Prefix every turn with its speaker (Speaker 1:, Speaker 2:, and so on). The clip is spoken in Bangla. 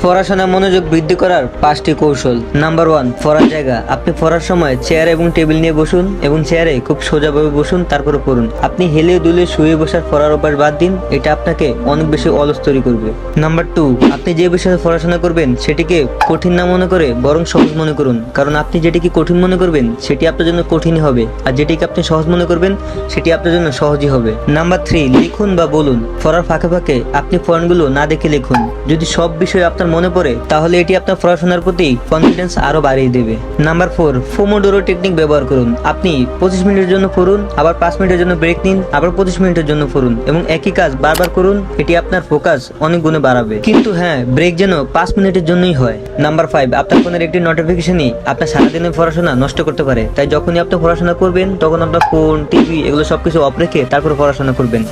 Speaker 1: পড়াশোনায় মনোযোগ বৃদ্ধি করার 5টি কৌশল। নাম্বার 1, পড়ার জায়গা। আপনি পড়ার সময় চেয়ার এবং টেবিল নিয়ে বসুন এবং চেয়ারে খুব সোজাভাবে বসুন, তারপরে পড়ুন। আপনি হেলে দুলে শুয়ে বসার পড়ার অভ্যাস বাদ দিন, এটা আপনাকে অনেক বেশি অলস তৈরি করবে। নাম্বার 2, আপনি যে বিষয়ে পড়াশোনা করবেন সেটিকে কঠিন না মনে করে বরং সহজ মনে করুন, কারণ আপনি যেটিকে কঠিন মনে করবেন সেটি আপনার জন্য কঠিনই হবে, আর যেটিকে আপনি সহজ মনে করবেন সেটি আপনার জন্য সহজই হবে। নাম্বার 3, লিখুন বা বলুন। পড়ার ফাঁকে ফাঁকে আপনি পয়েন্টগুলো না দেখে লিখুন। যদি সব বিষয় আপনার মনে পড়ে তাহলে এটি আপনার পড়াশোনার প্রতি কনফিডেন্স আরো বাড়িয়ে দেবে। নাম্বার 4, পোমোডোরো টেকনিক ব্যবহার করুন। আপনি 25 মিনিটের জন্য পড়ুন, আবার 5 মিনিটের জন্য ব্রেক নিন, আবার 25 মিনিটের জন্য পড়ুন এবং একই কাজ বারবার করুন। এটি আপনার ফোকাস অনেক গুণে বাড়াবে, কিন্তু হ্যাঁ, ব্রেক যেন 5 মিনিটের জন্যই হয়। নাম্বার 5, আপনার ফোনের একটি নোটিফিকেশনই আপনার সারাদিনের পড়াশোনা নষ্ট করতে পারে, তাই যখনই আপনি পড়াশোনা করবেন তখন আপনার ফোন, টিভি এগুলো সবকিছু অফ রেখে তারপর পড়াশোনা করবেন।